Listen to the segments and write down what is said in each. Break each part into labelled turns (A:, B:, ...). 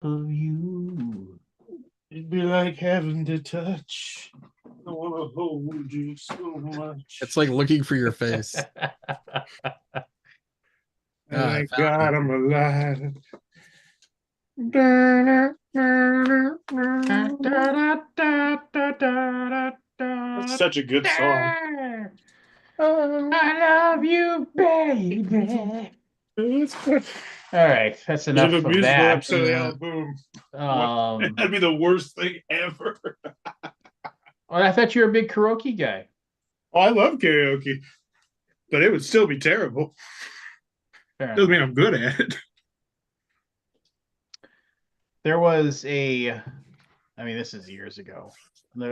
A: of you.
B: It'd be like having to touch. I want to hold you so much.
C: It's like looking for your face. I
B: Thank
C: found
B: God
C: it.
B: I'm alive. That's such a good song.
A: I love you, baby. All right, that's
B: We have
A: enough
B: a
A: of
B: musical
A: that.
B: episode of Alaboom. What?
A: Um,
B: That'd be the worst thing ever.
A: well, I thought you were a big karaoke guy.
B: Oh, I love karaoke, but it would still be terrible.
A: Fair
B: Doesn't
A: enough.
B: mean I'm good at it.
A: There was I mean, this is years ago.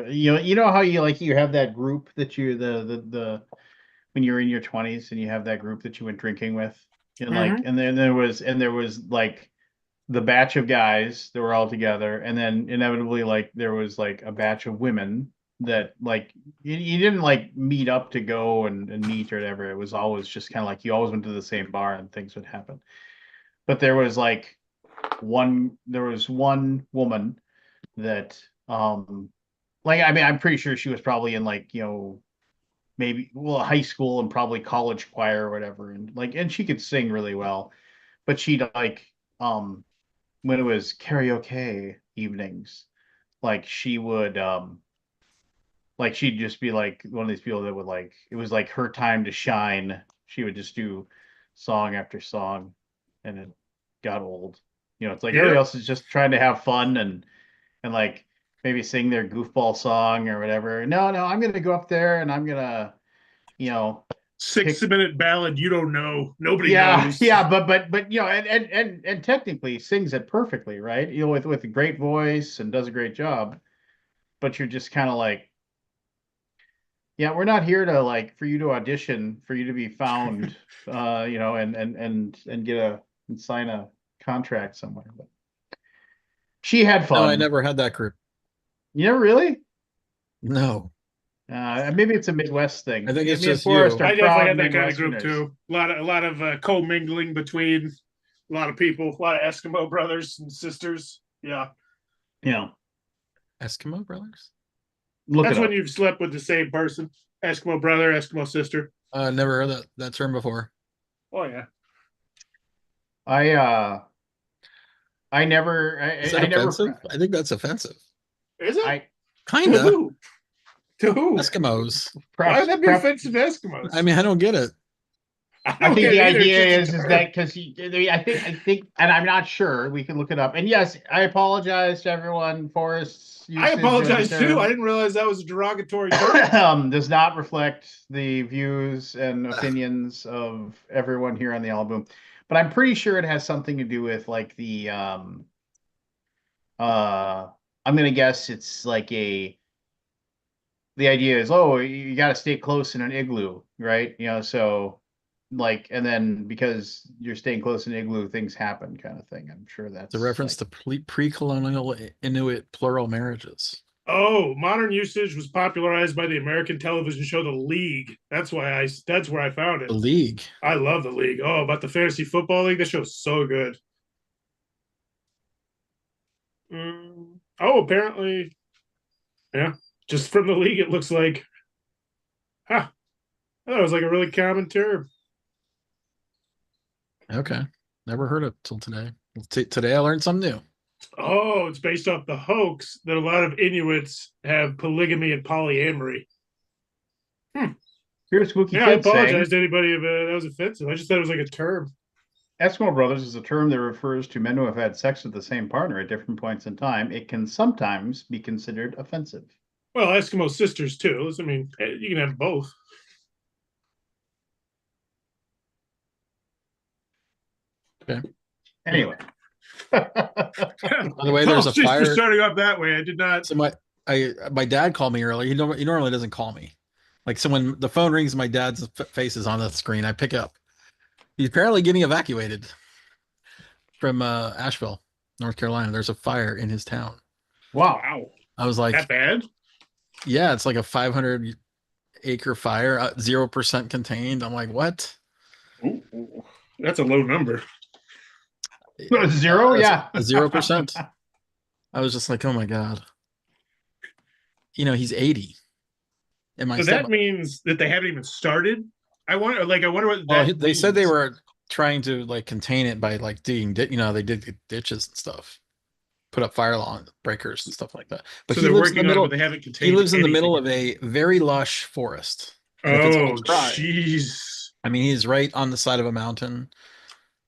A: You know how you have that group that the when you're in your 20s and you have that group that you went drinking with, and like,
B: Mm-hmm.
A: and then there was like the batch of guys that were all together, and then inevitably like there was like a batch of women that like you didn't like meet up to go and meet or whatever. It was always just kind of like you always went to the same bar and things would happen. But there was one woman that like I mean I'm pretty sure she was probably in like maybe well high school and probably college choir or whatever, and like and she could sing really well, but she'd like um when it was karaoke evenings, like she would like she'd just be like one of these people that would like it was like her time to shine. She would just do song after song, and it got old. It's like everybody
B: Yep.
A: else is just trying to have fun and like maybe sing their goofball song or whatever. No, no, I'm gonna go up there and I'm gonna, you know,
B: Six
A: pick.
B: minute ballad you don't know. Nobody
A: Yeah,
B: knows.
A: yeah, but and technically sings it perfectly, right? With a great voice and does a great job. But you're just kind of like, yeah, we're not here to like for you to audition, for you to be found, and get and sign a contract somewhere. But she had
C: No, I
A: fun.
C: never had that group.
A: You never really?
C: No,
A: Maybe it's a Midwest
C: I
A: thing.
C: think it's
A: Me and
C: just
A: Forrest
C: you.
A: are
B: I definitely
A: proud
B: had that kind of group
A: Midwesterners.
B: too. A lot of co-mingling between a lot of people, a lot of Eskimo brothers and sisters. Yeah.
A: Yeah,
C: Eskimo brothers?
A: look it
B: That's when
A: up.
B: you've slept with the same person. Eskimo brother, Eskimo sister.
C: Never heard that term before.
B: Oh yeah.
A: I uh I never
C: Is that
A: I never
C: offensive? I think that's offensive.
B: Is it?
A: I
B: To
C: Kinda.
B: who? To who?
C: Eskimos.
B: Why would
A: perhaps
B: that be
A: perhaps
B: offensive to Eskimos?
C: I mean, I don't get it.
B: I
A: I
B: don't
A: think
B: get
A: the
B: it either. It's just
A: idea
B: a
A: is
B: term.
A: that because I think and I'm not sure, we can look it up. And yes, I apologize to everyone. Forrest's
B: I
A: usage of the
B: apologize too. I
A: term
B: didn't realize that was a derogatory term.
A: does not reflect the views and opinions of everyone here on the album. But I'm pretty sure it has something to do with like uh I'm gonna guess it's like the idea is, oh, you got to stay close in an igloo, right? So like, and then because you're staying close in an igloo, things happen, kind of thing. I'm sure
C: It's a
A: that's
C: reference
A: like,
C: to pre-colonial Inuit plural marriages.
B: Oh, modern usage was popularized by the American television show The League. That's where I found
C: The
B: it.
C: League.
B: I love The League. Oh, about the fantasy football league. That show's so good. Oh, apparently, yeah. Just from The League, it looks like, huh? That was like a really common term.
C: Okay. Never heard it till today. Today I learned something new.
B: Oh, it's based off the hoax that a lot of Inuits have polygamy and polyamory. Hmm.
A: here's Spooky
B: Yeah, I
A: Kid
B: apologize
A: saying,
B: to anybody if that was offensive. I just thought it was like a term.
A: Eskimo brothers is a term that refers to men who have had sex with the same partner at different points in time. It can sometimes be considered offensive.
B: Well, Eskimo sisters too. I mean, you can have both.
C: Okay.
A: Anyway.
C: By the way, there's a
B: Apologies for
C: fire.
B: starting off that way. I did not.
C: So my dad called me earlier. He normally doesn't call me. Like, so when the phone rings, my dad's face is on the screen. I pick up. He's apparently getting evacuated from Asheville, North Carolina. There's a fire in his town.
A: Wow.
B: Wow,
C: I was like,
B: that bad?
C: yeah, it's like a 500-acre fire, 0% contained. I'm like, what?
B: Ooh, that's a low number.
A: Zero,
C: That's
A: yeah.
C: 0%. I was just like, oh my God. He's 80. And my
B: So that
C: step.
B: means that they haven't even started. I wonder what
C: Well,
B: that
C: they said they
B: means.
C: were trying to like contain it by like digging, they did ditches and stuff, put up fire lawn breakers and stuff like that. But
B: So they're working on it, but they haven't
C: he
B: contained
C: lives in the
B: anything.
C: middle of a very lush forest. And if it's all
B: Oh,
C: dry,
B: jeez.
C: I mean, he's right on the side of a mountain.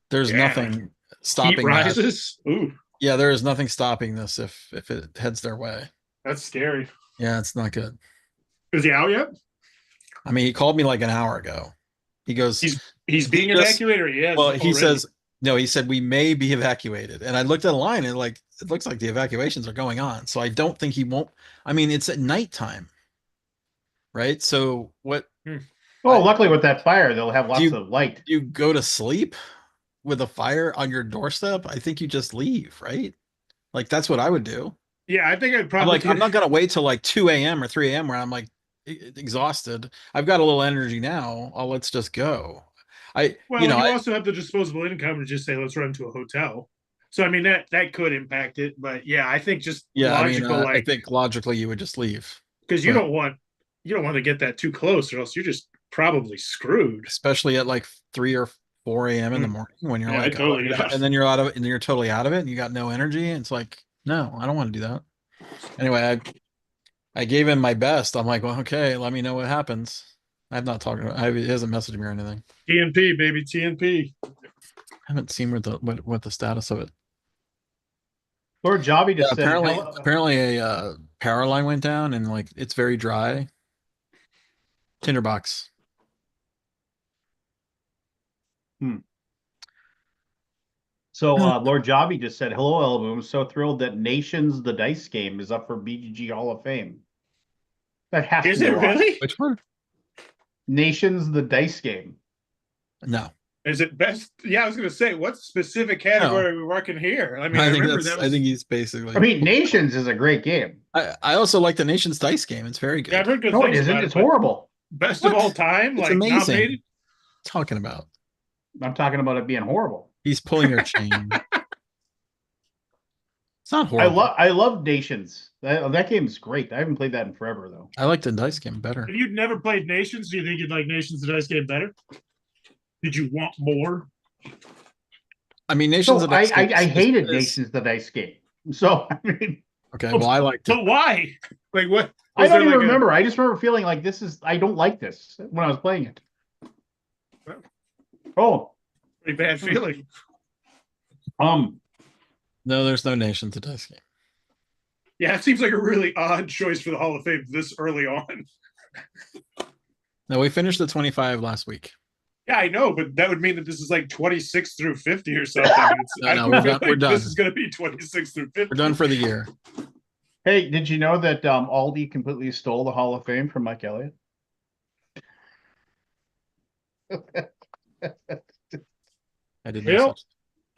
C: There's
B: Yeah.
C: nothing
B: Heat
C: stopping that.
B: rises. Ooh,
C: Yeah, there is nothing stopping this if it heads their way.
B: that's scary.
C: Yeah, it's not good.
B: Is he out yet?
C: I mean, he called me like an hour ago. He goes,
B: He's
C: he
B: being
C: just,
B: evacuated, or he has
C: well, he
B: already.
C: says, no, he said we may be evacuated. And I looked at a line and like, it looks like the evacuations are going on. So I don't think he won't. I mean, it's at nighttime, right? So what,
B: Hmm.
A: Oh, luckily with that fire, they'll have
C: do
A: lots of light.
C: you go to sleep with a fire on your doorstep? I think you just leave, right? Like that's what I would do.
B: Yeah, I think I'd
C: I'm
B: probably
C: like, I'm
B: get.
C: not gonna wait till like 2 a.m. or 3 a.m. where I'm like exhausted. I've got a little energy now. Oh, let's just go. I, you
B: Well,
C: know,
B: you
C: I,
B: also have the disposable income to just say, let's run to a hotel. So I mean that could impact it, but yeah, I think just
C: yeah, I mean,
B: logical,
C: I
B: like
C: think logically you would just leave,
B: because
C: but
B: you don't want to get that too close, or else you're just probably screwed.
C: especially at like 3 or 4 a.m. in the
B: Mm.
C: morning when you're
B: Yeah, I
C: like, oh,
B: totally get
C: and then you're out of it and you're totally out of it and you got no energy. It's like, no, I don't want to do that. Anyway, I gave him my best. I'm like, well, okay, let me know what happens. I've not talked to him. He hasn't messaged me or anything.
B: TNP, baby, TNP.
C: I haven't seen what the status of it.
A: Lord Jobby
C: Yeah,
A: just said, "Hello."
C: apparently a power line went down and like it's very dry. Tinderbox.
A: Hmm. So Lord Jobby just said, "Hello, Alaboom. So thrilled that Nations the Dice Game is up for BGG Hall of Fame. That has to
B: Is
A: be a
B: it
A: lot.
B: really?
C: Which one?
A: Nations the Dice Game.
C: No,
B: Is it best? Yeah, I was gonna say, what specific
C: no.
B: category are we working here? I mean, I remember that
C: I
B: was.
C: think he's
A: I
C: basically.
A: mean, Nations is a great game.
C: I also like the Nation's Dice game. It's very
B: Yeah, I've
C: good.
B: heard good
A: No, it
B: things
A: isn't.
B: about it,
A: It's
B: but
A: horrible.
B: best of all
C: What?
B: time,
C: It's
B: like
C: amazing.
B: nominated.
C: Talking about.
A: I'm talking about it being horrible.
C: He's pulling your chain. It's not
A: I
C: horrible.
A: love Nations. That game is great. I haven't played that in forever though.
C: I like the dice game better.
B: If you'd never played Nations, do you think you'd like Nations the Dice Game better? Did you want more?
C: I mean, Nations
A: So
C: of Dice game
A: I hated
C: is
A: Nations the Dice Game. So I mean,
C: okay. Well, I liked it.
B: But why? Like, what
A: I
B: was
A: don't
B: there
A: even
B: like
A: remember. I just remember feeling like I don't like this when I was playing it. Oh,
B: a pretty bad feeling?
A: um,
C: No, there's no Nations of Dice game.
B: Yeah, it seems like a really odd choice for the Hall of Fame this early on.
C: No, we finished the 25 last week.
B: Yeah, I know, but that would mean that this is like 26 through 50 or something.
C: No,
B: I
C: no,
B: don't
C: we're
B: feel
C: done.
B: like
C: We're done.
B: this is going to be 26 through 50.
C: We're done for the year.
A: hey, did you know that Aldi completely stole the Hall of Fame from Mike Elliott?
C: I did
B: Well,
C: such.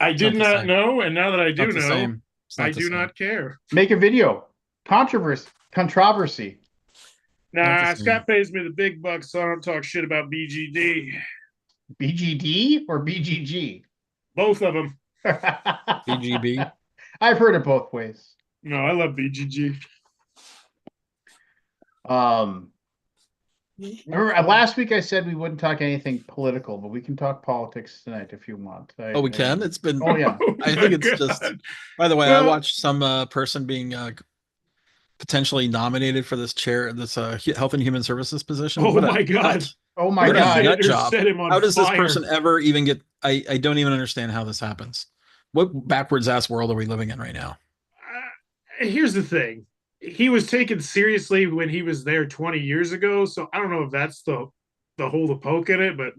B: I did
C: not the
B: not
C: same.
B: know, and now that I do
C: Not the
B: know,
C: same. It's not
B: I
C: the
B: do
C: same.
B: not care.
A: Make a video. Controversy.
C: Not the
B: Nah,
C: same.
B: Scott pays me the big bucks, so I don't talk shit about BGD.
A: BGD or BGG?
B: Both of them.
C: BGB.
A: I've heard it both ways.
B: No, I love BGG.
A: Remember, last week I said we wouldn't talk anything political, but we can talk politics tonight if you want.
C: Oh, we can. It's been.
A: Oh yeah.
C: I think it's
B: God.
C: just. By the way, I
B: Well-
C: watched some person being potentially nominated for this chair, this Health and Human Services position.
B: Oh
C: What a
B: my God.
C: nut.
A: Oh my
C: What a
A: God.
C: nut job.
B: Set him on
C: How does this
B: fire.
C: person ever even get? I don't even understand how this happens. What backwards ass world are we living in right now?
B: Here's the thing. He was taken seriously when he was there 20 years ago, so I don't know if that's the hole to poke in it, but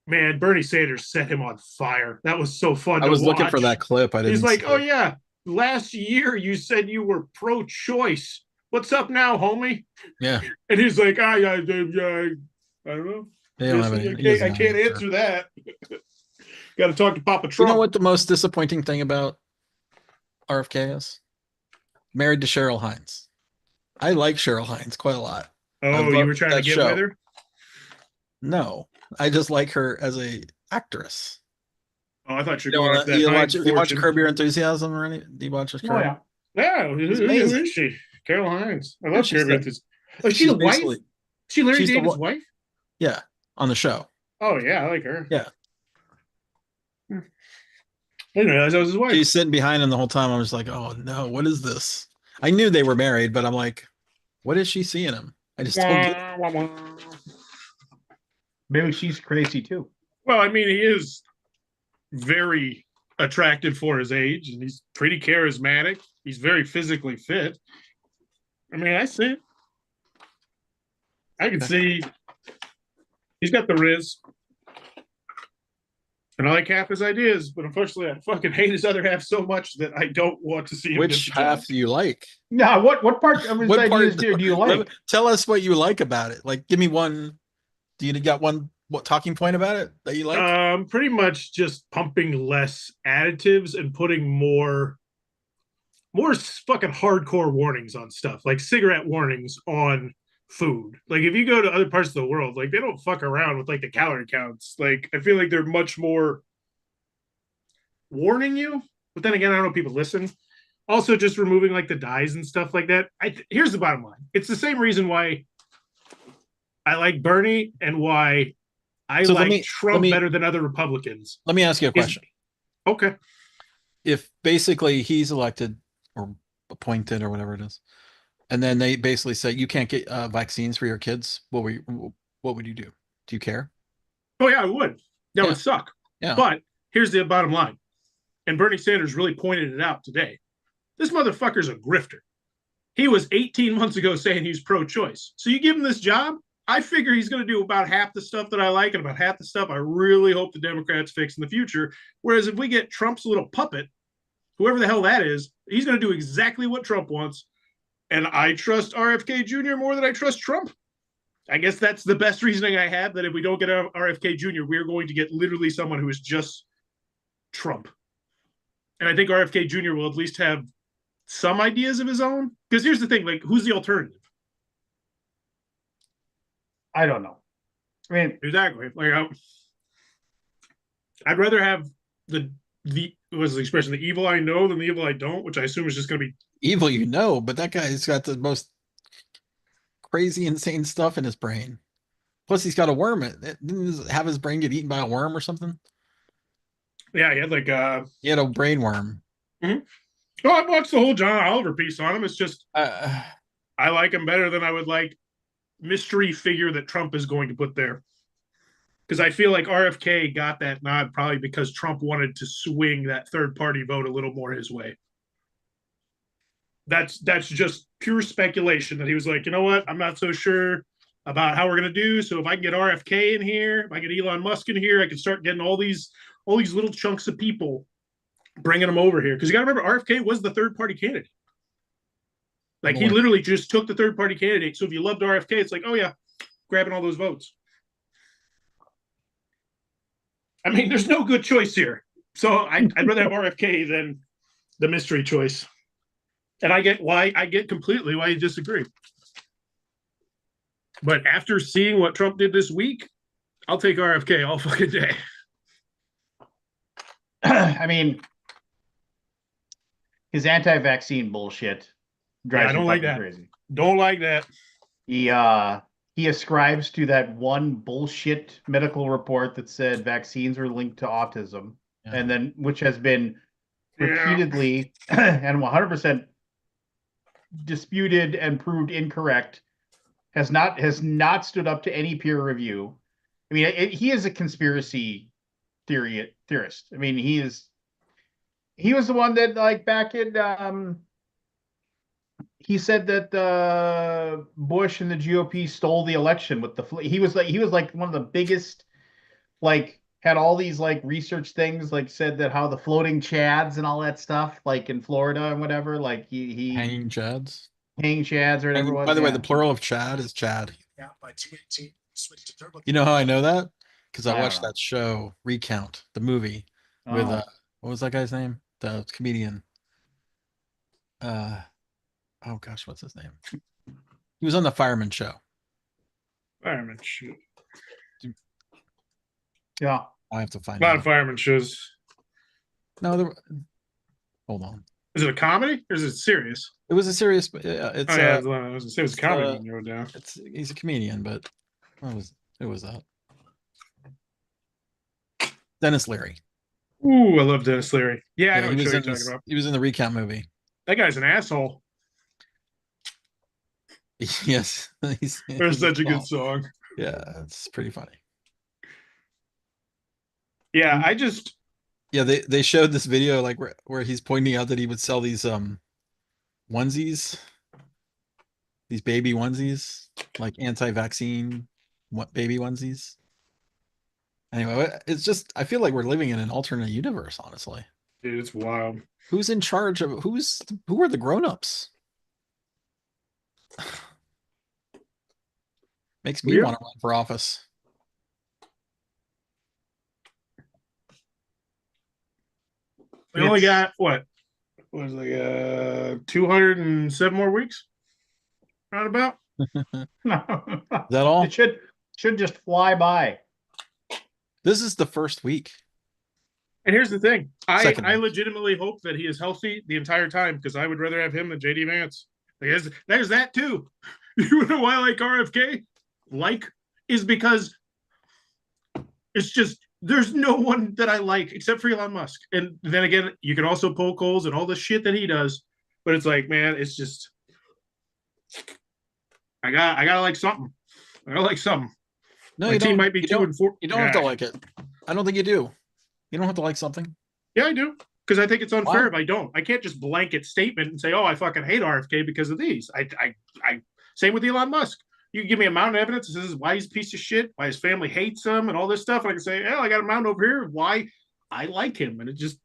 B: man, Bernie Sanders set him on fire. That was so fun
C: I
B: to
C: was
B: watch.
C: looking for that clip. I didn't.
B: He's like,
C: see
B: "Oh
C: it.
B: yeah, last year you said you were pro-choice. What's up now, homie?"
C: Yeah,
B: And he's like, I don't know.
C: they don't have any.
B: I can't answer that. Got to talk to Papa
C: You
B: Trump.
C: know what the most disappointing thing about RFK is? Married to Cheryl Hines. I like Cheryl Hines quite a lot.
B: Oh, you were trying to
C: that
B: get
C: show.
B: with her?
C: No, I just like her as a actress.
B: Oh, I thought you were
C: You
B: going off
C: know,
B: that Heinz
C: you watch
B: fortune.
C: Curb Your Enthusiasm or any? Do you watch
A: Oh
C: Curb?
A: yeah.
B: Yeah,
C: It's
B: who
C: amazing.
B: is she? Carol Hines. I
C: Yeah,
B: love Carrie Ruth's. Oh, is she
C: she's
B: the wife?
C: basically
B: Is she Larry
C: she's the
B: David's
C: one.
B: wife?
C: Yeah, on the show.
B: Oh yeah, I like her.
C: Yeah,
B: I didn't realize that was his wife.
C: she's sitting behind him the whole time. I was like, oh no, what is this? I knew they were married, but I'm like, what is she seeing him? I just don't get it.
B: Wah, wah, wah.
A: Maybe she's crazy too.
B: Well, I mean, he is very attractive for his age, and he's pretty charismatic. He's very physically fit. I mean, I see it. I can see he's got the riz, and I like half his ideas, but unfortunately, I fucking hate his other half so much that I don't want to see him
C: Which
B: get the job.
C: half do you like?
A: Now, what part of his
C: What
A: ideas
C: part?
A: do you like?
C: Tell us what you like about it. Like, give me one. Do you got one? What talking point about it that you like?
B: Pretty much just pumping less additives and putting more fucking hardcore warnings on stuff, like cigarette warnings on food. Like if you go to other parts of the world, like they don't fuck around with like the calorie counts. Like I feel like they're much more warning you. But then again, I don't know if people listen. Also, just removing like the dyes and stuff like that. Here's the bottom line: it's the same reason why I like Bernie and why I
C: So
B: like Trump better than other Republicans.
C: let me ask you a
B: Is
C: question.
B: okay.
C: If basically he's elected or appointed or whatever it is, and then they basically say you can't get vaccines for your kids, what would you do? Do you care?
B: Oh yeah, I would. That
C: Yeah,
B: would suck.
C: yeah.
B: But here's the bottom line, and Bernie Sanders really pointed it out today. This motherfucker's a grifter. He was 18 months ago saying he's pro-choice. So you give him this job, I figure he's going to do about half the stuff that I like and about half the stuff I really hope the Democrats fix in the future. Whereas if we get Trump's little puppet, whoever the hell that is, he's going to do exactly what Trump wants. And I trust RFK Jr. more than I trust Trump. I guess that's the best reasoning I have, that if we don't get RFK Jr., we're going to get literally someone who is just Trump. And I think RFK Jr. will at least have some ideas of his own. Because here's the thing, like, who's the alternative?
A: I don't know. I mean,
B: Exactly. Like, I'd rather have the was the expression, the evil I know than the evil I don't, which I assume is just going to be
C: Evil, you know, but that guy's got the most crazy, insane stuff in his brain. Plus, he's got a worm. Didn't he have his brain get eaten by a worm or something?
B: yeah. He had like
C: He had a brain worm.
B: mm-hmm. Oh, I've watched the whole John Oliver piece on him. It's just I like him better than I would like mystery figure that Trump is going to put there. Because I feel like RFK got that nod probably because Trump wanted to swing that third party vote a little more his way. That's just pure speculation that he was like, you know what, I'm not so sure about how we're gonna do. So if I can get RFK in here, if I get Elon Musk in here, I can start getting all these little chunks of people, bringing them over here. Because you got to remember, RFK was the third party candidate. Like he literally just took the third party candidate. So if you loved RFK, it's like, oh yeah, grabbing all those votes. I mean, there's no good choice here. So I'd rather have RFK than the mystery choice. And I get completely why you disagree. But after seeing what Trump did this week, I'll take RFK all fucking day.
A: I mean, his anti-vaccine bullshit drives
B: I don't
A: me
B: like
A: fucking
B: that.
A: crazy.
B: Don't like that.
A: He ascribes to that one bullshit medical report that said vaccines are linked to autism, and then which has been repeatedly and 100% disputed and proved incorrect, has not stood up to any peer review. I mean, he is a conspiracy theorist. I mean, he was the one that, like, back in he said that Bush and the GOP stole the election with the he was like one of the biggest, like, had all these like research things, like said that how the floating chads and all that stuff, like in Florida and whatever, like he
C: hanging chads.
A: hanging chads or whatever it was.
C: By the way, the plural of Chad is Chad. You know how I know that? Because I watched that show, Recount, the movie, with what was that guy's name? The comedian. Oh gosh, what's his name? He was on the Fireman Show.
B: Fireman shoot.
A: Yeah.
C: I have to find
B: a lot
C: out.
B: of fireman shows.
C: No, there, hold on.
B: Is it a comedy or is it serious?
C: It was a serious.
B: Oh yeah, I was gonna say it was a
C: it's
B: comedy when you wrote it down.
C: it's he's a comedian, but who was that? Dennis Leary.
B: Ooh, I love Dennis Leary. Yeah, I
C: Yeah,
B: know
C: he
B: what show
C: was
B: you're
C: in
B: talking
C: this.
B: about.
C: He was in the recount movie.
B: That guy's an asshole.
C: Yes,
B: There's
C: he's a
B: such a good
C: song.
B: song.
C: Yeah, it's pretty funny.
B: Yeah,
C: And
B: I just
C: yeah, they showed this video like where he's pointing out that he would sell these onesies, these baby onesies, like anti-vaccine baby onesies. Anyway, it's just I feel like we're living in an alternate universe, honestly.
B: dude, it's wild.
C: Who's in charge of who are the grown-ups? Makes me
B: Yeah.
C: want to run for office.
B: We only
A: It's
B: got what was it, like 207 more weeks, roundabout.
C: Is that all?
A: it should just fly by.
C: This is the first week.
B: And here's the thing:
C: Second
B: I
C: week.
B: legitimately hope that he is healthy the entire time because I would rather have him than JD Vance. There's that too. You know why I like RFK? Like is because it's just there's no one that I like except for Elon Musk. And then again, you can also poke holes and all the shit that he does, but it's like, man, it's just I gotta like something. I gotta like something.
C: No,
B: My
C: you
B: team
C: don't.
B: might be
C: You
B: two
C: don't.
B: and four.
C: You don't have to
B: Yeah,
C: like it. I don't think you do. You don't have to like something.
B: yeah, I do. Because I think it's unfair
C: Why?
B: if I don't. I can't just blanket statement and say, "Oh, I fucking hate RFK because of these." I same with Elon Musk. You can give me a mountain of evidence. This is why he's a piece of shit. Why his family hates him, and all this stuff. And I can say, "Oh, I got a mountain over here. Why I like him," and it just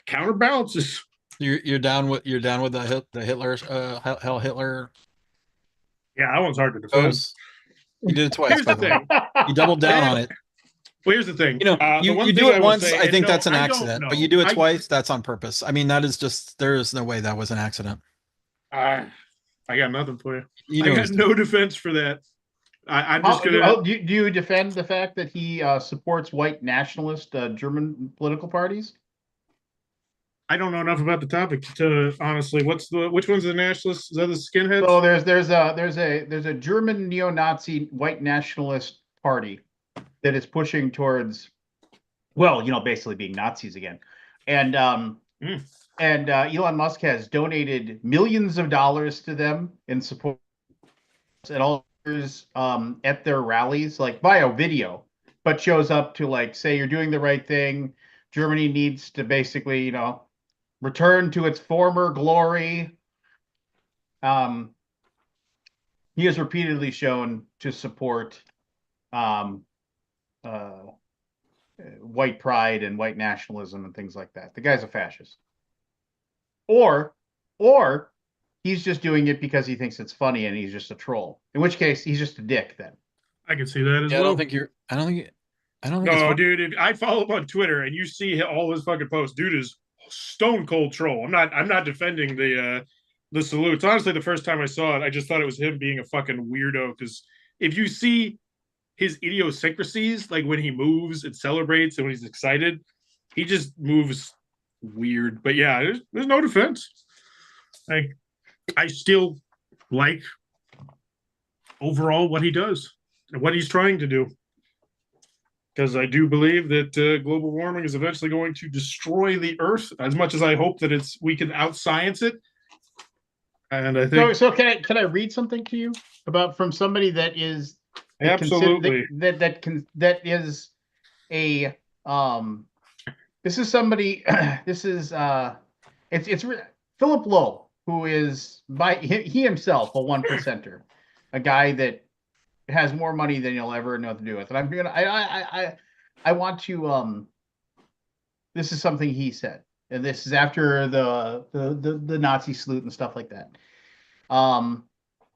B: counterbalances.
C: You're down with the Hitler Hell Hitler
B: Yeah, that one's hard to defend.
C: pose. You did it twice,
B: Here's
C: by
B: the
C: the way.
B: thing.
C: You doubled down on it.
B: Well, here's the thing.
C: You know,
B: The
C: you
B: one
C: do
B: thing
C: it
B: I will
C: once.
B: say,
C: I
B: and
C: think
B: no,
C: that's an
B: I don't
C: accident, but you
B: know.
C: do it twice. That's on purpose. I mean, that is just there is no way that was an accident.
B: I I got nothing for you.
C: You
B: I
C: know
B: got
C: he's
B: no defense for that. I'm just
A: How,
B: gonna.
A: do you defend the fact that he supports white nationalist German political parties?
B: I don't know enough about the topic to honestly. Which one's the nationalists? Is that the skinheads?
A: So there's a German neo-Nazi white nationalist party that is pushing towards, well, basically being Nazis again, and
B: Mm.
A: Elon Musk has donated millions of dollars to them in support and all at their rallies, like via video, but shows up to like say you're doing the right thing. Germany needs to basically, return to its former glory. Um, he has repeatedly shown to support um, uh, white pride and white nationalism and things like that. The guy's a fascist, or or he's just doing it because he thinks it's funny and he's just a troll. In which case, he's just a dick. Then
B: I can see that as
C: Yeah, I don't
B: well.
C: think you're. I don't think. I don't think it's
B: No,
C: fun.
B: dude, if I follow him on Twitter and you see all his fucking posts, dude is stone cold troll. I'm not defending the salutes. Honestly, the first time I saw it, I just thought it was him being a fucking weirdo. Because if you see his idiosyncrasies, like when he moves and celebrates and when he's excited, he just moves weird. But yeah, there's no defense. Like I still like overall what he does and what he's trying to do. Because I do believe that global warming is eventually going to destroy the Earth. As much as I hope that we can outscience it, and I think
A: so can I read something to you about from somebody that is that consider
B: absolutely,
A: that is a this is somebody this is it's Philip Lowe, who is by he himself a one percenter, a guy that has more money than you'll ever know what to do with. And I'm gonna I want to this is something he said, and this is after the Nazi salute and stuff like that. Um,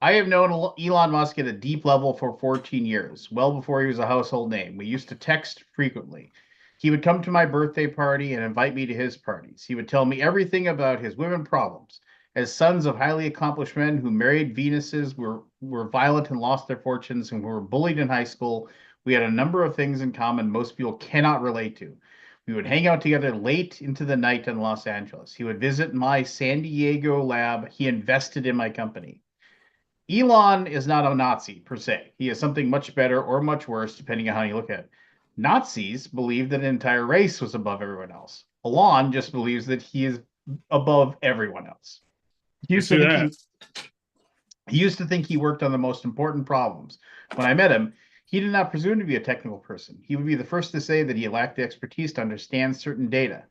A: I have known Elon Musk at a deep level for 14 years, well before he was a household name. We used to text frequently. He would come to my birthday party and invite me to his parties. He would tell me everything about his women problems. As sons of highly accomplished men who married Venuses, were violent and lost their fortunes, and who were bullied in high school, we had a number of things in common most people cannot relate to. We would hang out together late into the night in Los Angeles. He would visit my San Diego lab. He invested in my company. Elon is not a Nazi per se. He is something much better or much worse, depending on how you look at it. Nazis believe that an entire race was above everyone else. Elon just believes that he is above everyone else. He
B: I
A: used to
B: see
A: think
B: that.
A: he used to think he worked on the most important problems. When I met him, he did not presume to be a technical person. He would be the first to say that he lacked the expertise to understand certain data.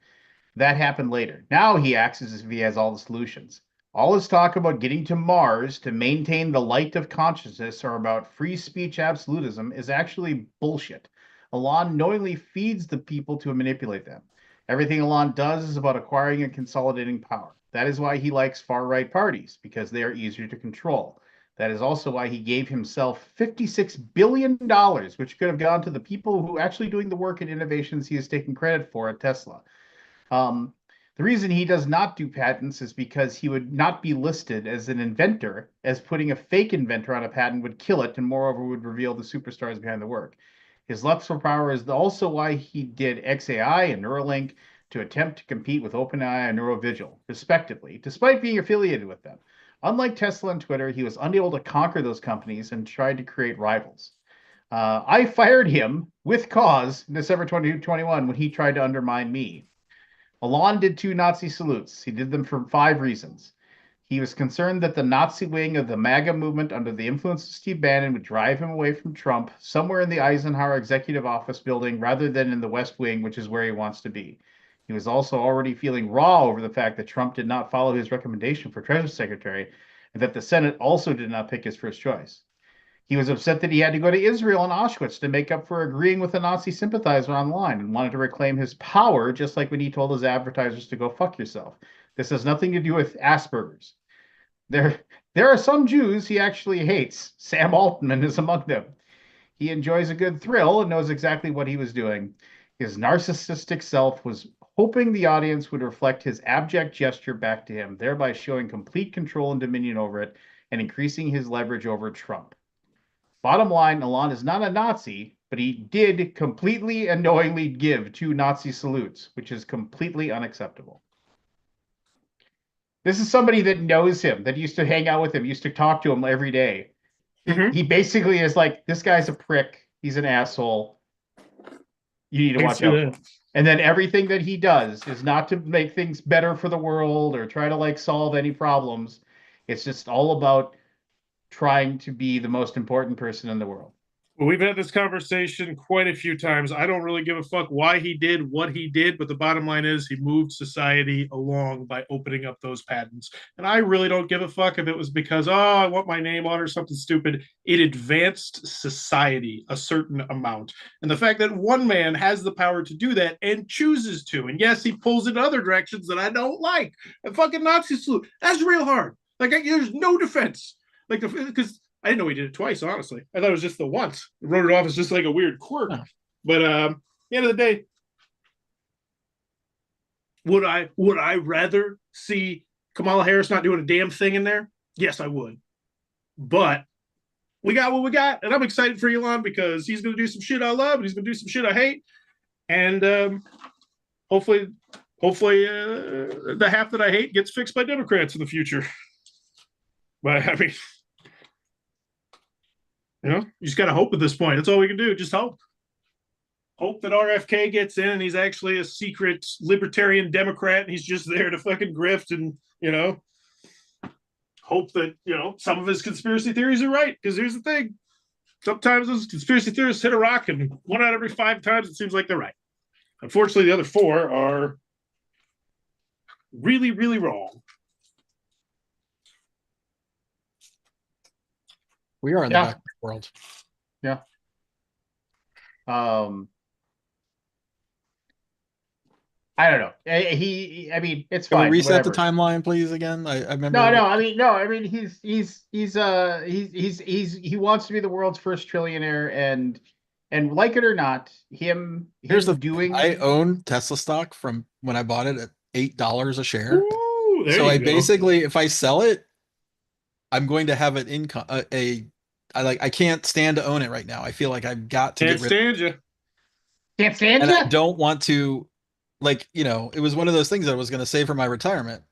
A: That happened later. Now he acts as if he has all the solutions. All his talk about getting to Mars to maintain the light of consciousness or about free speech absolutism is actually bullshit. Elon knowingly feeds the people to manipulate them. Everything Elon does is about acquiring and consolidating power. That is why he likes far right parties, because they are easier to control. That is also why he gave himself $56 billion, which could have gone to the people who are actually doing the work and innovations he is taking credit for at Tesla. Um, the reason he does not do patents is because he would not be listed as an inventor, as putting a fake inventor on a patent would kill it and moreover would reveal the superstars behind the work. His lust for power is also why he did XAI and Neuralink to attempt to compete with OpenAI and Neurovigil, respectively, despite being affiliated with them. Unlike Tesla and Twitter, he was unable to conquer those companies and tried to create rivals. I fired him with cause in December 2021 when he tried to undermine me. Alon did 2 Nazi salutes. He did them for 5 reasons. He was concerned that the Nazi wing of the MAGA movement under the influence of Steve Bannon would drive him away from Trump somewhere in the Eisenhower Executive Office building rather than in the West Wing, which is where he wants to be. He was also already feeling raw over the fact that Trump did not follow his recommendation for Treasury Secretary and that the Senate also did not pick his first choice. He was upset that he had to go to Israel and Auschwitz to make up for agreeing with a Nazi sympathizer online and wanted to reclaim his power, just like when he told his advertisers to go fuck yourself. This has nothing to do with Asperger's. There, there are some Jews he actually hates. Sam Altman is among them. He enjoys a good thrill and knows exactly what he was doing. His narcissistic self was hoping the audience would reflect his abject gesture back to him, thereby showing complete control and dominion over it and increasing his leverage over Trump. Bottom line, Alon is not a Nazi, but he did completely and knowingly give 2 Nazi salutes, which is completely unacceptable. This is somebody that knows him, that used to hang out with him, used to talk to him every day. He basically is like, this guy's a prick. He's an asshole. You need to watch out for him. And then everything that he does is not to make things better for the world or try to like solve any problems. It's just all about trying to be the most important person in the world.
B: Well, we've had this conversation quite a few times. I don't really give a fuck why he did what he did, but the bottom line is he moved society along by opening up those patents. And I really don't give a fuck if it was because, oh, I want my name on or something stupid. It advanced society a certain amount. And the fact that one man has the power to do that and chooses to, and yes, he pulls in other directions that I don't like. A fucking Nazi salute. That's real hard. Like, there's no defense. Like, because I didn't know he did it twice, honestly. I thought it was just the once. I wrote it off as just like a weird quirk.
C: Oh.
B: But at the end of the day, would I rather see Kamala Harris not doing a damn thing in there? Yes, I would. But we got what we got, and I'm excited for Elon because he's going to do some shit I love, and he's going to do some shit I hate, and hopefully, the half that I hate gets fixed by Democrats in the future. But I mean, you just got to hope at this point. That's all we can do. Just hope. Hope that RFK gets in and he's actually a secret libertarian Democrat and he's just there to fucking grift and, hope that, some of his conspiracy theories are right. Because here's the thing. Sometimes those conspiracy theorists hit a rock and 1 out of every 5 times it seems like they're right. Unfortunately, the other 4 are really, really wrong.
C: We are in the back world.
A: Yeah. I don't know. I mean, it's
C: Can
A: fine.
C: we reset
A: whatever.
C: the timeline, please? Again, I remember.
A: No. I mean, he wants to be the world's first trillionaire, and like it or not, him doing.
C: I own Tesla stock from when I bought it at $8 a share.
B: Ooh, there
C: so
B: you
C: I
B: go.
C: basically, if I sell it, I'm going to have an income. I can't stand to own it right now. I feel like I've got to
B: Can't
C: get rid of
B: stand you.
A: Can't stand
C: and
A: you.
C: I don't want to like, it was one of those things that I was going to save for my retirement,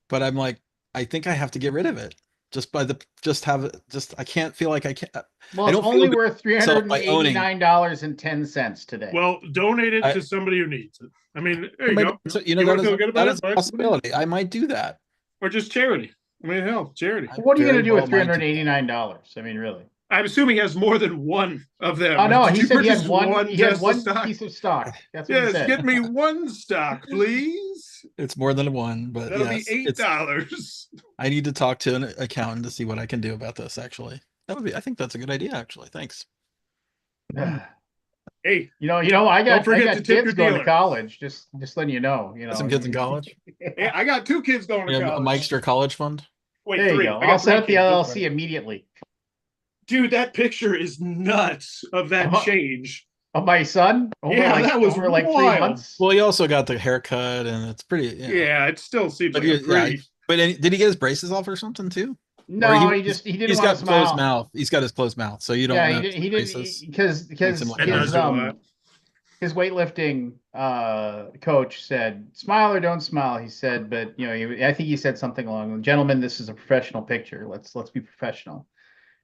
C: but I'm like, I think I have to get rid of it just by the just have it just I can't feel like I can't
A: Well,
C: I
A: it's
C: don't feel
A: only
C: good
A: worth three
C: with myself
A: hundred and
C: by
A: eighty
C: owning.
A: nine dollars and 10 cents today.
B: Well, donate it
C: I
B: to somebody who needs it. I mean, there you
C: maybe,
B: go.
C: so,
B: You want to feel good
C: that
B: about
C: is
B: it?
C: a possibility. I might do that.
B: Or just charity. I mean, hell, charity.
C: I
A: What are you going
C: very
A: to do with
C: well
A: three
C: might
A: hundred
C: do
A: and eighty
C: that.
A: nine dollars? I mean, really?
B: I'm assuming he has more than one of them.
A: Oh no,
B: Did
A: he
B: you
A: said he
B: purchase
A: had one.
B: one
A: He had
B: Tesla
A: one
B: stock?
A: piece of stock. That's what he
B: Yes,
A: said.
B: get me one stock, please.
C: It's more than one, but
B: That'll be
C: yes,
B: $8.
C: I need to talk to an accountant to see what I can do about this, actually. I think that's a good idea, actually. Thanks.
B: Hey,
A: I
B: don't
A: I
B: forget to
A: got
B: tip
A: kids
B: your
A: going to
B: dealer.
A: college. Just letting you know.
C: Got some kids in college.
B: Hey, I got 2 kids going to
C: You have a
B: college.
C: Mikester college fund.
B: Wait,
A: There you
B: 3.
A: go.
B: I
A: I'll
B: got 3
A: set up the
B: kids. That's
A: LLC
B: right.
A: immediately.
B: Dude, that picture is nuts of that change.
A: Of my son
B: Yeah, that was
A: over like 3
B: wild.
A: months.
C: Well, he also got the haircut, and it's pretty.
B: Yeah, it still seems
C: But
B: like a pretty.
C: but did he get his braces off or something too? Or
A: No, he didn't
C: he's
A: want
C: got
A: to
C: closed
A: smile.
C: mouth. He's got his closed mouth, so you don't
A: Yeah,
C: know if
A: he
C: braces
A: didn't because
C: makes him look
B: It does
C: younger.
B: do a lot.
A: his weightlifting coach said, "Smile or don't smile." He said, but I think he said something along, "Gentlemen, this is a professional picture. Let's be professional."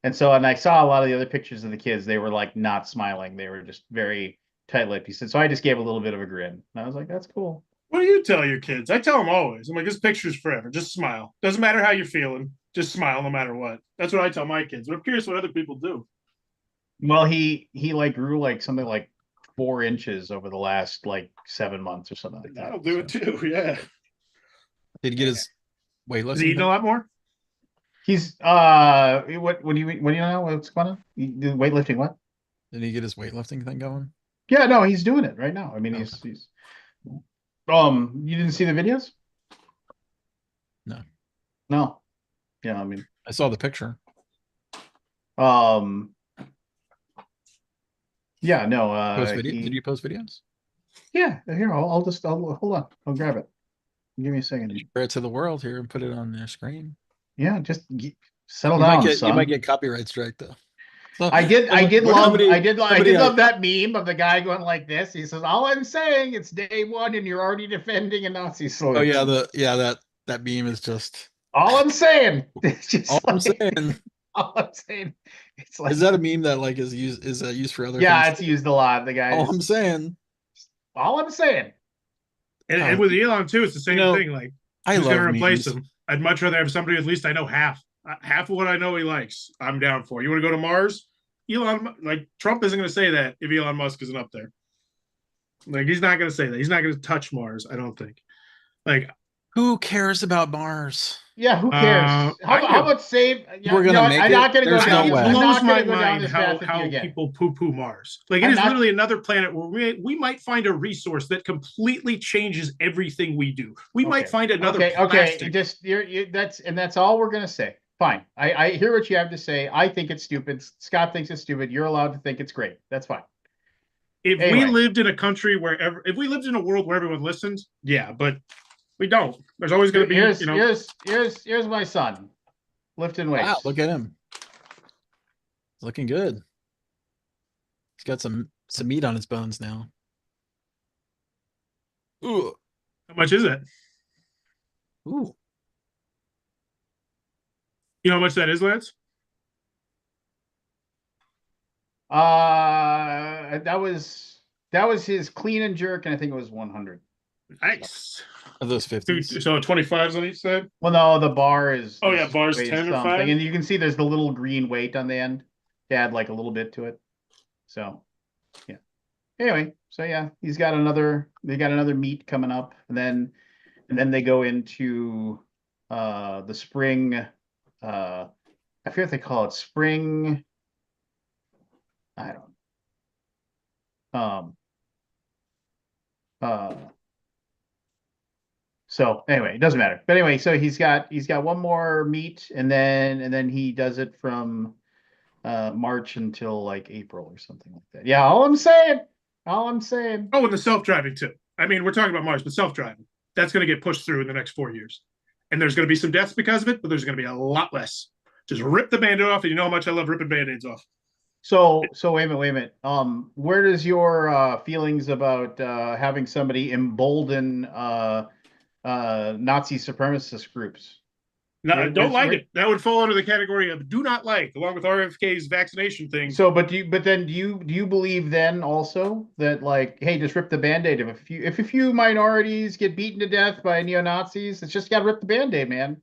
A: And I saw a lot of the other pictures of the kids. They were like not smiling. They were just very tight-lipped. He said, so I just gave a little bit of a grin. And I was like, that's cool.
B: What do you tell your kids? I tell them always. I'm like, this picture's forever. Just smile. Doesn't matter how you're feeling. Just smile no matter what. That's what I tell my kids. But I'm curious what other people do.
A: Well, he like grew like something like 4 inches over the last like 7 months or something like that.
B: That'll do it too. Yeah.
C: Did he get his
B: Is he eating
C: weightlifting?
B: a lot more?
A: He's what do you know what's going on? Weightlifting what?
C: Did he get his weightlifting thing going?
A: Yeah, no, he's doing it right now. I mean,
C: Okay.
A: he's you didn't see the videos?
C: No.
A: No. Yeah, I mean,
C: I saw the picture.
A: yeah, no,
C: Post video? Did you post videos?
A: yeah, here, I'll hold on. I'll grab it. Give me a second.
C: Share it to the world here and put it on their screen.
A: Yeah, just settle
C: You
A: down,
C: might get
A: son.
C: you might get copyright strike though. So,
A: I did
C: what
A: love
C: somebody-
A: I did
C: somebody,
A: love that meme of the guy going like this. He says, "All I'm saying, it's day one, and you're already defending a Nazi salute."
C: Oh yeah, that meme is just
A: All I'm saying. It's just
C: all I'm
A: like,
C: saying.
A: all I'm saying. It's like,
C: Is that a meme that like is used for other
A: yeah,
C: things?
A: it's used a lot. The guy.
C: All I'm saying.
A: All I'm saying.
B: And with Elon too, it's the same thing. Like,
C: I
B: who's
C: love
B: going to replace
C: memes.
B: him? I'd much rather have somebody at least I know half of what I know he likes. I'm down for. You want to go to Mars? Elon, like Trump isn't going to say that if Elon Musk isn't up there. Like, he's not going to say that. He's not going to touch Mars. I don't think. Like,
C: Who cares about Mars?
A: Yeah, who cares? How about save?
C: We're gonna make
A: I'm
C: it.
A: not going to go
C: There's
A: down.
C: no way.
A: I'm
B: blows
A: not
B: my
A: going to go down
B: mind
A: this path with you
B: how
A: again.
B: people poo-poo Mars. Like, it
A: I'm
B: is
A: not-
B: literally another planet where we might find a resource that completely changes everything we do. We might find another plastic.
A: Okay. Just that's all we're going to say. Fine. I hear what you have to say. I think it's stupid. Scott thinks it's stupid. You're allowed to think it's great. That's fine.
B: If
A: Anyway.
B: we lived in a country if we lived in a world where everyone listens, yeah, but we don't. There's always going to be,
A: here's my son lifting weights.
C: Wow, look at him. He's looking good. He's got some meat on his bones now. Ooh.
B: How much is it?
C: Ooh.
B: You know how much that is, Lance?
A: That was his clean and jerk, and I think it was 100.
B: Nice.
C: Of those 50s.
B: So 25s on each side?
A: Well, no, the bar is.
B: Oh, yeah, bar's
A: weighs
B: 10 or
A: something,
B: 5?
A: and you can see there's the little green weight on the end to add like a little bit to it. So, yeah. Anyway, so yeah, they got another meet coming up, and then they go into the spring. I forget what they call it. Spring. I don't. So anyway, it doesn't matter. But anyway, so he's got one more meet, and then he does it from March until like April or something like that. Yeah, all I'm saying.
B: Oh, and the self-driving too. I mean, we're talking about Mars, but self-driving. That's going to get pushed through in the next 4 years. And there's going to be some deaths because of it, but there's going to be a lot less. Just rip the Band-Aid off, and you know how much I love ripping Band-Aids off.
A: So wait a minute. Where does your feelings about having somebody embolden Nazi supremacist groups?
B: No, I don't like
A: Where
B: it. That would fall under the category of do not like, along with RFK's vaccination thing.
A: so but then do you believe then also that like, hey, just rip the Band-Aid if a few minorities get beaten to death by neo-Nazis, it's just gotta rip the Band-Aid, man.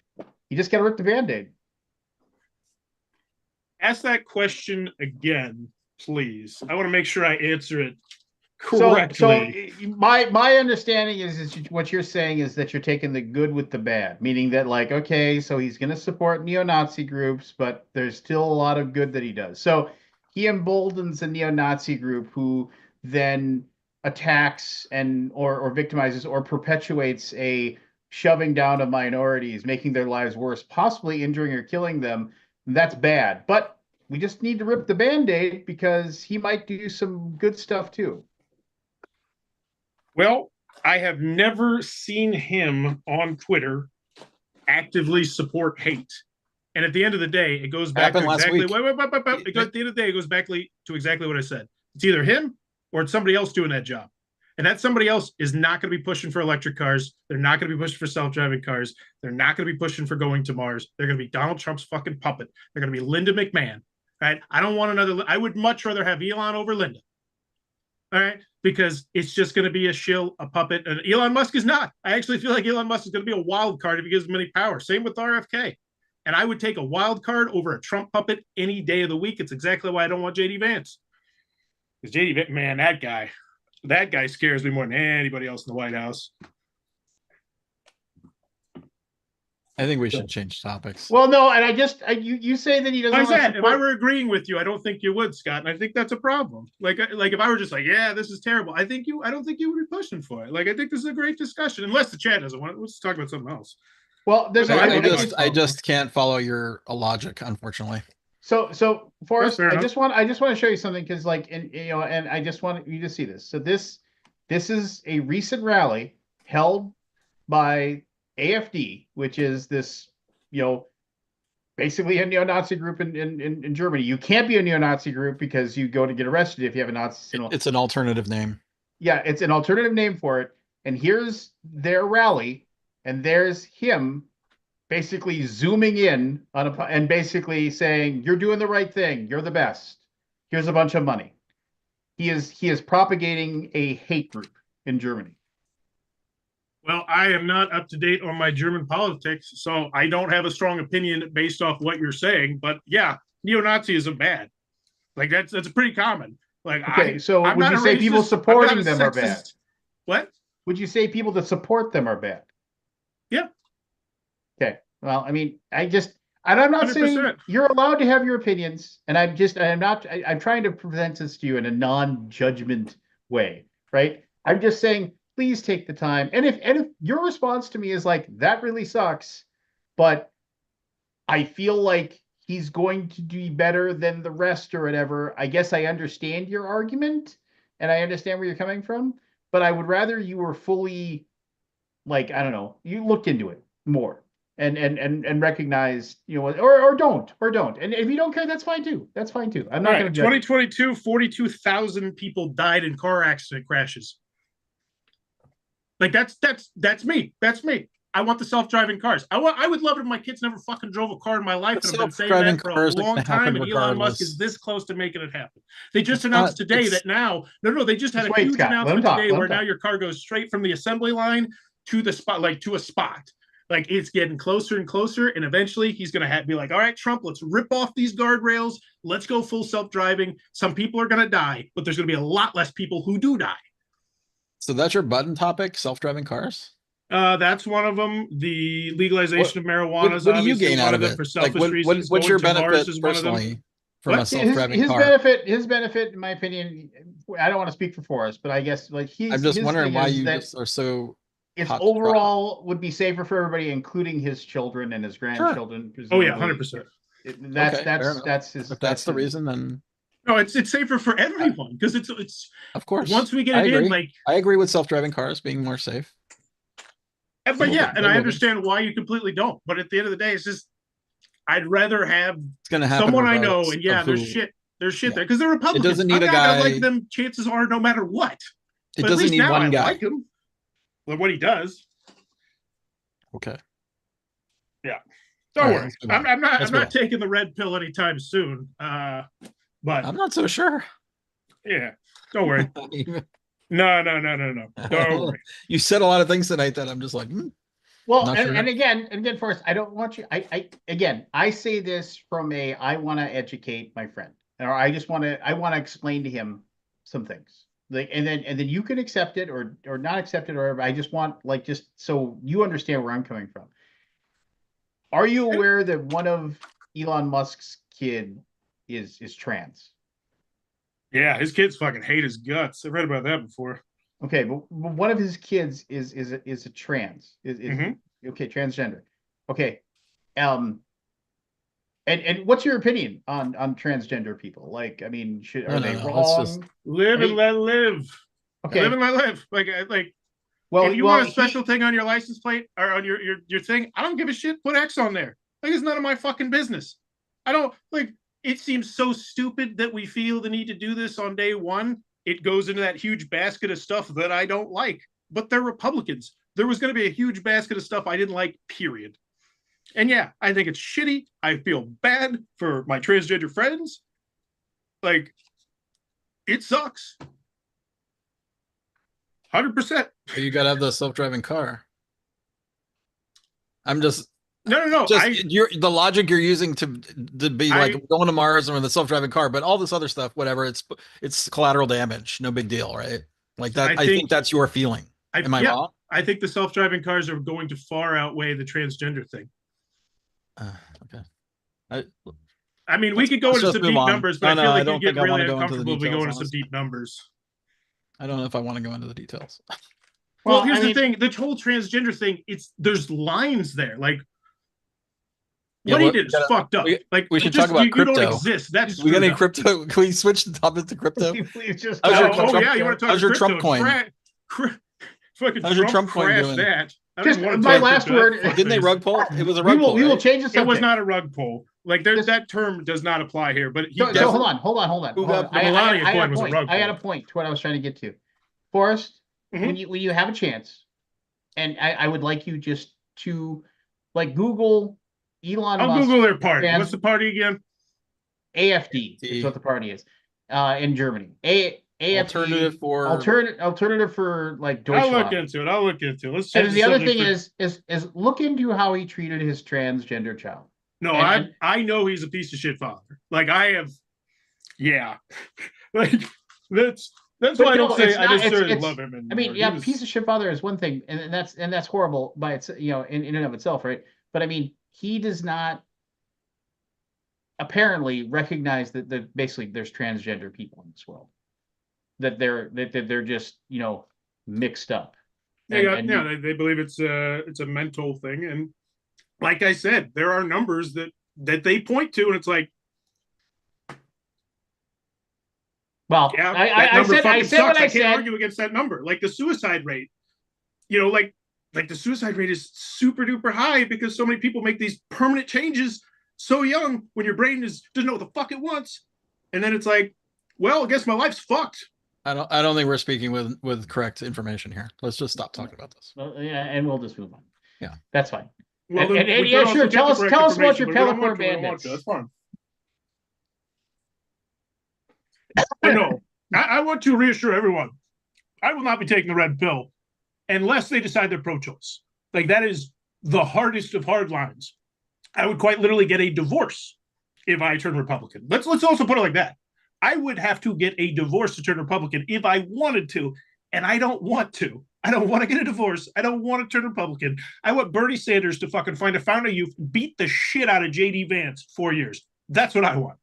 A: You just gotta rip the Band-Aid.
B: Ask that question again, please. I want to make sure I answer it
A: So
B: correctly.
A: my understanding is what you're saying is that you're taking the good with the bad, meaning that like, okay, so he's going to support neo-Nazi groups, but there's still a lot of good that he does. So he emboldens a neo-Nazi group who then attacks and or victimizes or perpetuates a shoving down of minorities, making their lives worse, possibly injuring or killing them. That's bad, but we just need to rip the Band-Aid because he might do some good stuff too.
B: Well, I have never seen him on Twitter actively support hate. And at the end of the day, it goes back to
C: Happened last
B: exactly
C: week.
B: it goes at the end of the day, it goes back to exactly what I said. It's either him or it's somebody else doing that job. And that somebody else is not going to be pushing for electric cars. They're not going to be pushing for self-driving cars. They're not going to be pushing for going to Mars. They're going to be Donald Trump's fucking puppet. They're going to be Linda McMahon. Right? I don't want another. I would much rather have Elon over Linda. All right, because it's just going to be a shill, a puppet, and Elon Musk is not. I actually feel like Elon Musk is going to be a wild card if he gives him any power. Same with RFK. And I would take a wild card over a Trump puppet any day of the week. It's exactly why I don't want JD Vance. Because JD Vance, man, that guy scares me more than anybody else in the White House.
C: I think we should change topics.
A: Well, no, and you say that he doesn't
B: Like I
A: want to
B: said, if I
A: support.
B: were agreeing with you, I don't think you would, Scott, and I think that's a problem. Like if I were just like, yeah, this is terrible, I don't think you would be pushing for it. Like I think this is a great discussion, unless the chat doesn't want it. Let's talk about something else.
A: Well,
B: But
A: there's
B: no, I love
C: I
B: talking.
C: just can't follow your logic, unfortunately.
A: so
B: That's
A: Forrest,
B: fair enough.
A: I just want to show you something because like, and and I just want you to see this. So this is a recent rally held by AfD, which is this, basically a neo-Nazi group in Germany. You can't be a neo-Nazi group because you go to get arrested if you have a Nazi symbol.
C: It's an alternative name.
A: Yeah, it's an alternative name for it. And here's their rally, and there's him basically zooming in on and basically saying, "You're doing the right thing. You're the best. Here's a bunch of money." He is propagating a hate group in Germany.
B: Well, I am not up to date on my German politics, so I don't have a strong opinion based off what you're saying. But yeah, neo-Nazism bad. Like that's pretty common. Like
A: Okay, so
B: I'm
A: would
B: not
A: you
B: a
A: say people
B: racist. I'm not
A: supporting
B: a
A: them are
B: sexist.
A: bad?
B: What?
A: Would you say people that support them are bad?
B: Yeah.
A: Okay. Well, I mean, and I'm not saying
B: 100%.
A: you're allowed to have your opinions, and I'm trying to present this to you in a non-judgment way, right? I'm just saying, please take the time. And if your response to me is like, that really sucks, but I feel like he's going to do better than the rest or whatever, I guess I understand your argument and I understand where you're coming from, but I would rather you were fully, like, I don't know, you looked into it more and recognized, or don't. And if you don't care, that's fine too. That's fine too. I'm not going to judge you.
B: 2022, 42,000 people died in car accident crashes. Like that's me. That's me. I want the self-driving cars. I would love it if my kids never fucking drove a car in my life, and I've been saying that for a long time. And Elon Musk is this close to making it happen. They just announced today that now, no, they just had a huge announcement today where now your car goes straight from the assembly line to the spot, like to a spot. Like it's getting closer and closer, and eventually he's going to be like, "All right, Trump, let's rip off these guardrails. Let's go full self-driving. Some people are going to die, but there's going to be a lot less people who do die."
C: So that's your button topic, self-driving cars?
B: That's one of them. The legalization of marijuana is
C: what do you gain
B: one
C: out
B: of
C: of
B: them
C: it?
B: for selfish
C: Like,
B: reasons.
C: what's
B: Going
C: your
B: to Mars
C: benefit
B: is one of them.
C: personally from a
B: What?
C: self-driving
A: his
C: car?
A: benefit, in my opinion, I don't want to speak for Forrest, but I guess like
C: I'm just
A: his
C: wondering
A: thing
C: why
A: is
C: you
A: that
C: just are so
A: it's
C: hot to trot.
A: overall would be safer for everybody, including his children and his grandchildren.
B: Oh yeah,
A: presumably.
B: 100%.
A: That's his.
C: If that's the reason, then
B: No, it's safer for everyone because it's
C: of course.
B: once we get
C: I
B: it
C: agree.
B: in, like
C: I agree with self-driving cars being more safe.
B: but yeah, and I understand why you completely don't. But at the end of the day, it's just I'd rather have
C: It's going to happen
B: someone I know,
C: regardless
B: and yeah,
C: of
B: there's
C: who
B: shit. There's shit
C: Yeah.
B: there because they're Republicans.
C: doesn't need
B: I'm
C: a
B: not gonna
C: guy-
B: like them. Chances are, no matter what.
C: It
B: But at
C: doesn't
B: least
C: need
B: now I
C: one guy.
B: like him. Like what he does.
C: Okay.
B: Yeah.
C: All
B: Don't
C: right,
B: worry.
C: let's move on.
B: I'm not.
C: Let's
B: I'm
C: move
B: not
C: on.
B: taking the red pill anytime soon. But
C: I'm not so sure.
B: yeah. Don't worry. No. Don't worry.
C: You said a lot of things tonight that I'm just like,
A: Well,
C: not sure.
A: and again, Forrest, I don't want you. I say this from I want to educate my friend, or I want to explain to him some things. Like, and then you can accept it or not accept it, or whatever. I just want just so you understand where I'm coming from. Are you aware that one of Elon Musk's kid is trans?
B: Yeah, his kids fucking hate his guts. I read about that before.
A: Okay, but one of his kids is a trans okay, transgender. Okay, um, and what's your opinion on transgender people? Like, I mean, are they
C: No. Let's just
A: wrong?
B: Live and let live.
A: Okay,
B: Live and let live. Like
A: well,
B: if you want a special thing on your license plate or on your thing, I don't give a shit. Put X on there. Like it's none of my fucking business. I don't like. It seems so stupid that we feel the need to do this on day one. It goes into that huge basket of stuff that I don't like. But they're Republicans. There was going to be a huge basket of stuff I didn't like. Period. And yeah, I think it's shitty. I feel bad for my transgender friends. Like, it sucks. 100%.
C: you gotta have the self-driving car. I'm just
B: No.
C: just the logic you're using to be like going to Mars and with a self-driving car, but all this other stuff, whatever, it's collateral damage, no big deal, right? Like that. I think that's your feeling. Am I wrong?
B: I think the self-driving cars are going to far outweigh the transgender thing.
C: Okay.
B: I mean, we could go into some deep numbers, but I feel like you get really uncomfortable if we go into some deep numbers.
C: I don't know if I want to go into the details.
B: Well, here's the thing: the whole transgender thing. There's lines there. Like what he did is fucked up.
C: We should talk about crypto.
B: You don't exist. That's
C: we got any crypto? Can we switch the topic to crypto?
B: You want to talk
C: how's your Trump coin?
B: Fucking
C: how's your Trump coin doing?
B: That.
A: Just my last word.
C: Didn't they rug pull? It was a rug pull.
A: We will change the subject.
B: It was not a rug pull. Like that term does not apply here. But
A: so hold on. I got a point to what I was trying to get to. Forrest, when you have a chance, and I would like you just to Google Elon Musk.
B: I'll Google their party. What's the party again?
A: AFD is what the party is in Germany. AFD alternative for Deutschland.
B: I'll look into it. Let's
A: and the other thing is look into how he treated his transgender child.
B: No, I know he's a piece of shit father. Like I have, yeah. Like that's why I don't say I necessarily love him anymore.
A: I mean, piece of shit father is one thing, and that's horrible by its in and of itself, right? But I mean, he does not apparently recognize that basically there's transgender people in this world. That they're just mixed up.
B: They believe it's a mental thing, and like I said, there are numbers that they point to, and it's like,
A: well,
B: yeah,
A: I said what I said.
B: I can't argue against that number. Like the suicide rate, like the suicide rate is super duper high because so many people make these permanent changes so young when your brain doesn't know what the fuck it wants, and then it's like, well, I guess my life's fucked.
C: I don't think we're speaking with correct information here. Let's just stop talking about this.
A: Well, yeah, and we'll just move on.
C: Yeah,
A: that's fine.
B: Well,
A: and yeah, sure. Tell us about your Pellicore bandits.
B: That's fine. But no, I want to reassure everyone. I will not be taking the red pill unless they decide they're pro-choice. Like that is the hardest of hard lines. I would quite literally get a divorce if I turn Republican. Let's also put it like that. I would have to get a divorce to turn Republican if I wanted to, and I don't want to. I don't want to get a divorce. I don't want to turn Republican. I want Bernie Sanders to fucking find a fountain of youth, beat the shit out of J.D. Vance 4 years. That's what I want.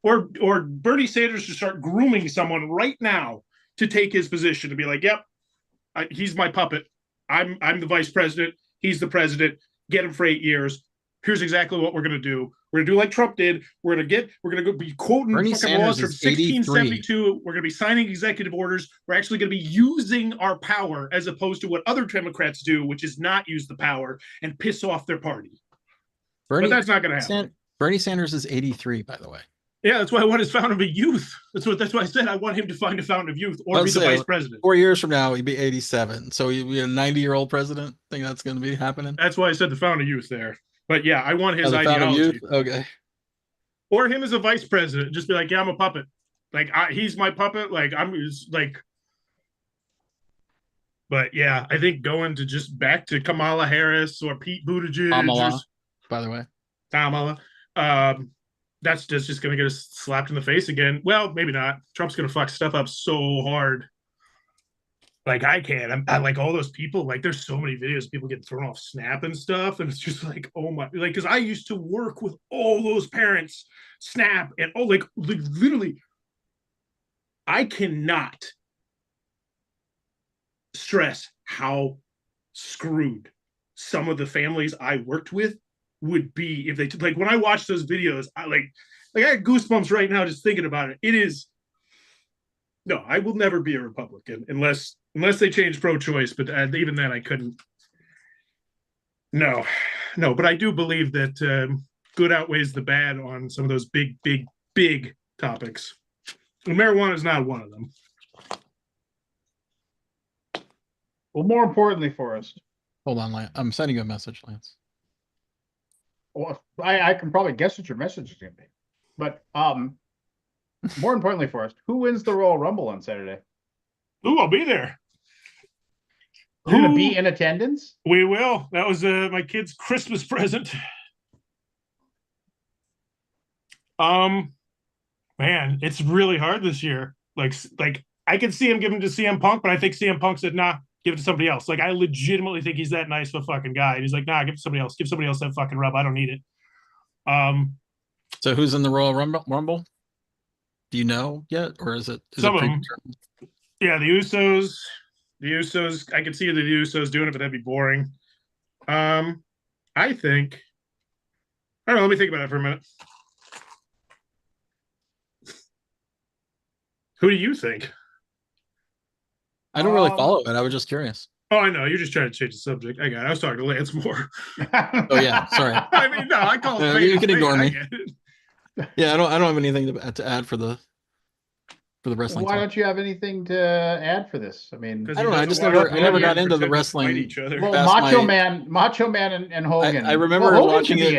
B: Or Bernie Sanders to start grooming someone right now to take his position, to be like, yep, he's my puppet. I'm the vice president. He's the president. Get him for 8 years. Here's exactly what we're going to do. We're going to do like Trump did. We're going to be quoting
C: Bernie
B: fucking
C: Sanders
B: laws from 1672.
C: 83.
B: We're going to be signing executive orders. We're actually going to be using our power as opposed to what other Democrats do, which is not use the power and piss off their party. But that's not going to happen.
C: Bernie Sanders is 83, by the way.
B: Yeah, that's why I want his fountain of youth. That's why I said I want him to find a fountain of youth or be
C: Let's
B: the
C: say
B: vice president.
C: 4 years from now, he'd be 87. So he'd be a 90-year-old president. Think that's going to be happening?
B: That's why I said the fountain of youth there. But yeah, I want his
C: The fountain of youth.
B: ideology.
C: Okay.
B: Or him as a vice president. Just be like, yeah, I'm a puppet. Like he's my puppet. Like I'm just like. But yeah, I think going to just back to Kamala Harris or Pete Buttigieg or
C: Kamala, by the way.
B: Kamala. That's just going to get us slapped in the face again. Well, maybe not. Trump's going to fuck stuff up so hard. Like I can't. I like all those people. Like there's so many videos of people getting thrown off Snap and stuff, and it's just like, oh my, like because I used to work with all those parents, Snap, and like literally, I cannot stress how screwed some of the families I worked with would be if they like when I watch those videos. I got goosebumps right now just thinking about it. It is no, I will never be a Republican unless they change pro-choice. But even then, I couldn't. No, no. But I do believe that good outweighs the bad on some of those big topics. And marijuana is not one of them.
A: Well, more importantly, Forrest.
C: Hold on, Lance. I'm sending you a message, Lance.
A: Well, I can probably guess what your message is going to be, but more importantly, Forrest, who wins the Royal Rumble on Saturday?
B: Ooh, I'll be there.
A: You're going to be in attendance?
B: We will. That was my kid's Christmas present. Man, it's really hard this year. Like I could see him giving to CM Punk, but I think CM Punk said, nah, give it to somebody else. Like I legitimately think he's that nice of a fucking guy. And he's like, nah, give it to somebody else. Give somebody else that fucking rub. I don't need it.
C: So who's in the Royal Rumble? Do you know yet, or is it
B: some of them? Yeah, the Usos. The Usos. I could see the Usos doing it, but that'd be boring. I think. I don't know. Let me think about it for a minute. Who do you think?
C: I don't really follow it. I was just curious.
B: Oh, I know. You're just trying to change the subject. I got it. I was talking to Lance more.
C: Oh yeah, sorry.
B: I mean, no, I call it.
C: You can ignore me. Yeah, I don't have anything to add for the wrestling.
A: Why don't you have anything to add for this? I mean,
C: I don't know. I never got into the wrestling.
B: Each other.
A: Well, Macho Man and Hogan.
C: I remember
A: Hogan
C: watching
A: should be
C: it